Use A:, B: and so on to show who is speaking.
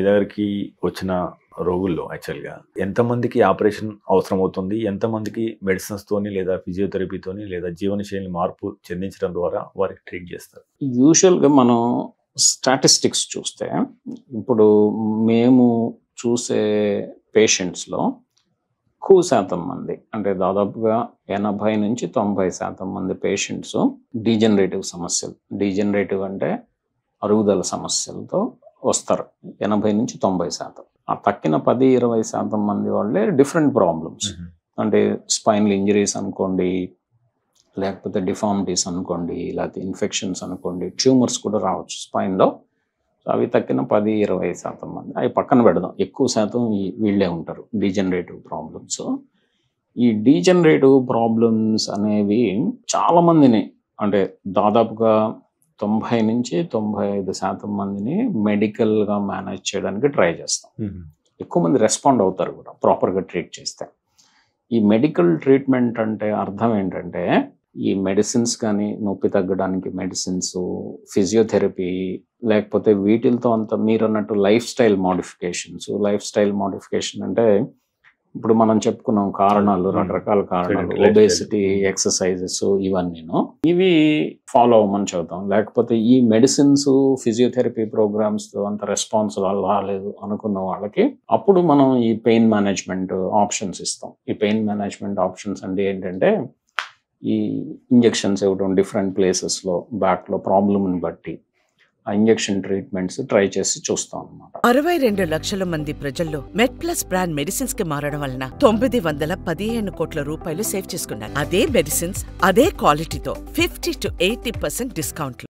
A: దగ్గరికి వచ్చిన రోగుల్లో యాక్చువల్‌గా ఎంతమందికి ఆపరేషన్ అవసరమవుతుంది? ఎంతమందికి మెడిసిన్స్‌తోని లేదా ఫిజియోథెరపీతోని లేదా జీవనశైలి మార్పు చెందించడం ద్వారా వారికి ట్రీట్ చేస్తారు?
B: యూజువల్‌గా మనం స్టాటిస్టిక్స్ చూస్తే, ఇప్పుడు మేము చూసే పేషెంట్స్‌లో ఎక్కువ శాతం మంది, అంటే దాదాపుగా 80-90% మంది పేషెంట్స్ డీజనరేటివ్ సమస్యలు, డీజనరేటివ్ అంటే అరుగుదల సమస్యలతో వస్తారు. 80-90%. ఆ తక్కిన 10-20% మంది వాళ్ళే డిఫరెంట్ ప్రాబ్లమ్స్, అంటే స్పైనల్ ఇంజరీస్ అనుకోండి, లేకపోతే డిఫార్మిటీస్ అనుకోండి, లేకపోతే ఇన్ఫెక్షన్స్ అనుకోండి, ట్యూమర్స్ కూడా రావచ్చు స్పైన్లో. అవి తక్కిన 10-20% మంది. అవి పక్కన పెడదాం. ఎక్కువ శాతం వీళ్ళే ఉంటారు డీజనరేటివ్ ప్రాబ్లమ్స్. ఈ డీజనరేటివ్ ప్రాబ్లమ్స్ అనేవి చాలా మందిని, అంటే దాదాపుగా 90-95% మందిని మెడికల్‌గా మేనేజ్ చేయడానికి ట్రై చేస్తాం. ఎక్కువ మంది రెస్పాండ్ అవుతారు కూడా ప్రాపర్‌గా ట్రీట్ చేస్తే. ఈ మెడికల్ ట్రీట్మెంట్ అంటే అర్థం ఏంటంటే, ఈ మెడిసిన్స్ కానీ, నొప్పి తగ్గడానికి మెడిసిన్స్, ఫిజియోథెరపీ, లేకపోతే వీటిలతో అంతా మీరన్నట్టు లైఫ్ స్టైల్ మోడిఫికేషన్ అంటే ఇప్పుడు మనం చెప్పుకున్నాం కారణాలు, రకరకాల కారణాలు, ఒబేసిటీ, ఎక్సర్సైజెస్, ఇవన్నీను. ఇవి ఫాలో అవ్వమని చెబుతాం. లేకపోతే ఈ మెడిసిన్స్, ఫిజియోథెరపీ ప్రోగ్రామ్స్‌తో అంత రెస్పాన్స్ రాలేదు అనుకున్న వాళ్ళకి అప్పుడు మనం ఈ పెయిన్ మేనేజ్మెంట్ ఆప్షన్స్ ఇస్తాం. ఈ పెయిన్ మేనేజ్మెంట్ ఆప్షన్స్ అంటే ఏంటంటే, ఈ ఇంజెక్షన్స్ ఇవ్వడం డిఫరెంట్ ప్లేసెస్‌లో బ్యాక్‌లో ప్రాబ్లమ్‌ని బట్టి ఆ ఇంజెక్షన్ ట్రీట్మెంట్స్ ట్రై చేసి చూస్తాం అన్నమాట.
C: 62 లక్షల మంది ప్రజల్లో మెడ్ప్లస్ బ్రాండ్ మెడిసిన్స్ కి మారడం వలన 915 కోట్ల రూపాయలు సేవ్ చేసుకున్నారు. అదే మెడిసిన్స్, అదే క్వాలిటీతో 50-80% డిస్కౌంట్లు.